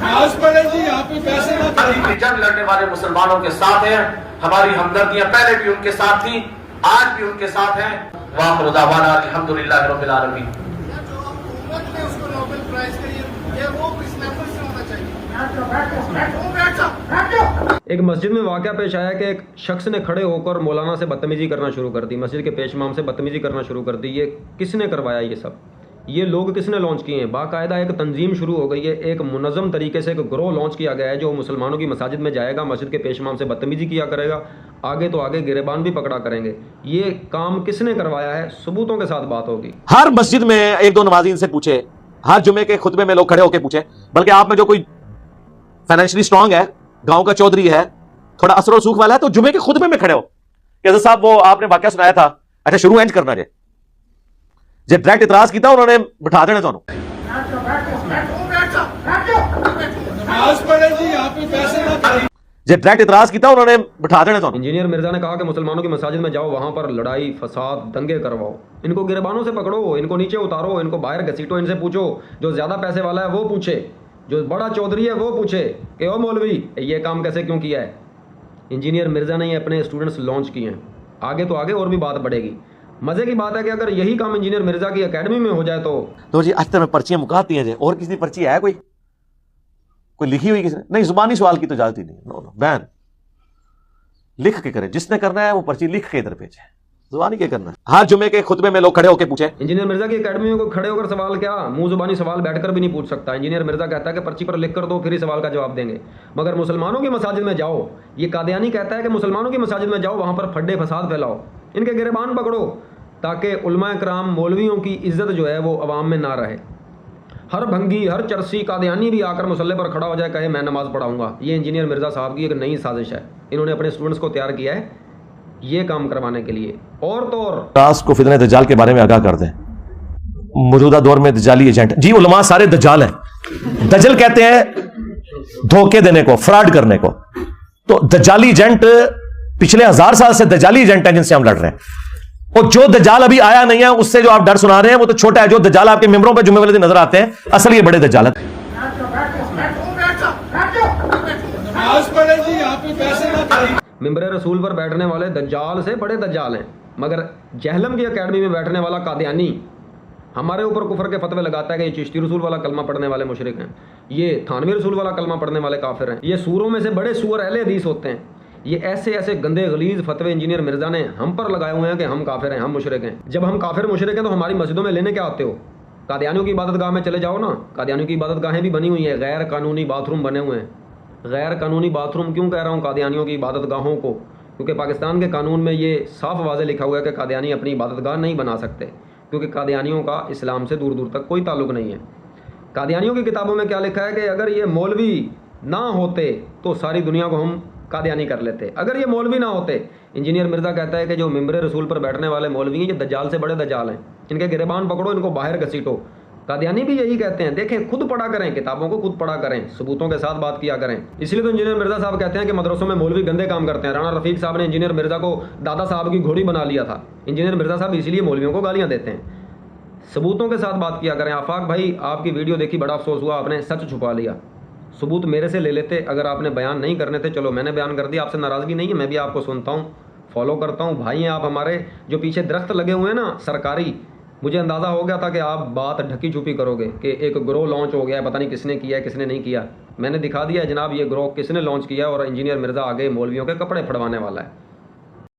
نماز پڑھیں جی، آپ بھی پیسے نہ خریدیں۔ جنگ لڑنے والے مسلمانوں کے ساتھ ہیں، ہماری ہمدردیاں پہلے بھی ان کے ساتھ تھیں، آج بھی ان کے ساتھ ہیں۔ وآخر دعوانا الحمدللہ رب العالمین۔ ایک مسجد میں واقعہ پیش آیا کہ ایک شخص نے کھڑے ہو کر مولانا سے بدتمیزی کرنا شروع کر دی، مسجد کے پیش امام سے بدتمیزی کرنا شروع کر دی۔ یہ کس نے کروایا؟ یہ سب یہ لوگ کس نے لانچ کیے ہیں؟ باقاعدہ ایک تنظیم شروع ہو گئی ہے، ایک منظم طریقے سے ایک گروہ لانچ کیا گیا ہے جو مسلمانوں کی مساجد میں جائے گا، مسجد کے پیش امام سے بدتمیزی کیا کرے گا، آگے تو آگے گریبان بھی پکڑا کریں گے۔ یہ کام کس نے کروایا ہے؟ ثبوتوں کے ساتھ بات ہوگی۔ ہر مسجد میں ایک دو نمازین سے پوچھے، ہر جمعے کے خطبے میں لوگ کھڑے ہو کے پوچھے، بلکہ آپ میں جو کوئی فائنینشلی سٹرونگ ہے، گاؤں کا چودھری ہے، تھوڑا اثر و رسوخ والا ہے، تو جمعے کے خطبے میں کھڑے ہو کہ حضرت صاحب وہ آپ نے واقعہ سنایا تھا، اچھا شروع اینج کرنا جے جے ڈائریکٹ اعتراض کیتا انہوں نے بٹھا دینا تانوں۔ نماز پڑھیں جی، آپ بھی پیسے نہ خریدیں۔ جے ڈائریکٹ اعتراض کیتا انہوں نے بٹھا دینا تانوں۔ انجینئر مرزا نے کہا کہ مسلمانوں کی مساجد میں جاؤ، وہاں پر لڑائی فساد دنگے کرواؤ، ان کو گریبانوں سے پکڑو، ان کو نیچے اتارو، ان کو باہر گھسیٹو، ان سے پوچھو، جو زیادہ پیسے والا ہے وہ پوچھے، جو بڑا چودھری ہے وہ پوچھے کہ او مولوی یہ کام کیسے کیوں کیا ہے۔ انجینئر مرزا نے یہ اپنے اسٹوڈنٹس لانچ کیے ہیں، آگے تو آگے اور بھی بات بڑھے گی۔ مزے کی بات ہے کہ اگر یہی کام انجینئر مرزا کی اکیڈمی میں ہو جائے تو جی اچھا میں پرچیاں مکاتی ہیں جی، اور کسی پرچی ہے کوئی لکھی ہوئی کسی نے؟ نہیں، زبانی سوال کی تو اجازت ہی نہیں، نو بین لکھ کے کرے، جس نے کرنا ہے وہ پرچی لکھ کے ادھر بھیجے، زبانی کیا کرنا ہے۔ ہر جمعے کے خطبے میں لوگ کھڑے ہو کے پوچھے۔ انجینئر مرزا کی اکیڈمی میں کوئی کھڑے ہو کر سوال کیا، منہ زبانی سوال بیٹھ کر بھی نہیں پوچھ سکتا۔ انجینئر مرزا کہتا ہے کہ پرچی پر لکھ کر دو، پھر ہی سوال کا جواب دیں گے۔ مگر مسلمانوں کی مساجد میں جاؤ، یہ قادیانی کہتا ہے کہ مسلمانوں کی مساجد میں جاؤ، وہاں پر پھڈے فساد پھیلاؤ، ان کے گریبان پکڑو، تاکہ علماء کرام مولویوں کی عزت جو ہے وہ عوام میں نہ رہے۔ ہر بھنگی، ہر چرسی قادیانی بھی آ کر مسلح پر کھڑا ہو جائے، کہے میں نماز پڑھاؤں گا۔ یہ انجینئر مرزا صاحب کی ایک نئی سازش ہے، انہوں نے اپنے اسٹوڈنٹس کو تیار کیا ہے یہ کام کروانے کے لیے۔ اور تو اور ٹاسک کو فتنہ دجال کے بارے میں آگاہ کر دیں۔ موجودہ دور میں دجالی ایجنٹ، جی علماء سارے دجال ہیں۔ دجل کہتے ہیں دھوکے دینے کو، فراڈ کرنے کو، تو دجالی ایجنٹ پچھلے 1000 سال سے دجالی ایجنٹ ہیں جن سے ہم لڑ رہے ہیں، اور جو دجال ابھی آیا نہیں ہے اس سے جو آپ ڈر سنا رہے ہیں وہ تو چھوٹا ہے۔ جو دجال آپ کے ممبروں پہ جمعے والے دن نظر آتے ہیں، اصل یہ بڑے دجال ہیں۔ نماز پڑھیں جی، آپ بھی پیسے نہ خریدیں۔ ممبر رسول پر بیٹھنے والے دجال سے بڑے دجال ہیں، مگر جہلم کی اکیڈمی میں بیٹھنے والا قادیانی ہمارے اوپر کفر کے فتوے لگاتا ہے کہ یہ چشتی رسول والا کلمہ پڑھنے والے مشرک ہیں، یہ تھانوی رسول والا کلمہ پڑھنے والے کافر ہیں، یہ سوروں میں سے بڑے سور اہل حدیث ہوتے ہیں۔ یہ ایسے ایسے گندے غلیظ فتوے انجینئر مرزا نے ہم پر لگائے ہوئے ہیں کہ ہم کافر ہیں، ہم مشرک ہیں۔ جب ہم کافر مشرک ہیں تو ہماری مسجدوں میں لینے کیا آتے ہو؟ قادیانیوں کی عبادت گاہ میں چلے جاؤ نا، قادیانیوں کی عبادت گاہیں بھی بنی ہوئی ہیں، غیر قانونی باتھ روم بنے ہوئے ہیں۔ غیر قانونی باتھ روم کیوں کہہ رہا ہوں قادیانیوں کی عبادت گاہوں کو؟ کیونکہ پاکستان کے قانون میں یہ صاف واضح لکھا ہوا ہے کہ قادیانی اپنی عبادت گاہ نہیں بنا سکتے، کیونکہ قادیانیوں کا اسلام سے دور دور تک کوئی تعلق نہیں ہے۔ قادیانیوں کی کتابوں میں کیا لکھا ہے کہ اگر یہ مولوی نہ ہوتے تو ساری دنیا کو ہم قادیانی کر لیتے، اگر یہ مولوی نہ ہوتے۔ انجینئر مرزا کہتا ہے کہ جو ممبر رسول پر بیٹھنے والے مولوی ہیں یہ دجال سے بڑے دجال ہیں، ان کے گریبان پکڑو، ان کو باہر گھسیٹو۔ قادیانی بھی یہی کہتے ہیں، دیکھیں خود پڑھا کریں، کتابوں کو خود پڑھا کریں، ثبوتوں کے ساتھ بات کیا کریں۔ اس لیے تو انجینئر مرزا صاحب کہتے ہیں کہ مدرسوں میں مولوی گندے کام کرتے ہیں۔ رانا رفیق صاحب نے انجینئر مرزا کو دادا صاحب کی گھوڑی بنا لیا تھا۔ انجینئر مرزا صاحب اسی لیے مولویوں کو گالیاں دیتے ہیں۔ ثبوتوں کے ساتھ بات کیا کریں۔ آفاق بھائی آپ کی ویڈیو دیکھی، بڑا افسوس ہوا، آپ نے سچ چھپا لیا۔ ثبوت میرے سے لے لیتے، اگر آپ نے بیان نہیں کرنے تھے، چلو میں نے بیان کر دیا، آپ سے ناراضگی نہیں ہے، میں بھی آپ کو سنتا ہوں، فالو کرتا ہوں۔ بھائی ہیں آپ ہمارے، جو پیچھے درخت لگے ہوئے ہیں نا سرکاری، مجھے اندازہ ہو گیا تھا کہ آپ بات ڈھکی چھپی کرو گے کہ ایک گروہ لانچ ہو گیا ہے، پتہ نہیں کس نے کیا ہے کس نے نہیں کیا۔ میں نے دکھا دیا ہے جناب یہ گروہ کس نے لانچ کیا ہے، اور انجینئر مرزا آگے مولویوں کے کپڑے پھڑوانے والا ہے۔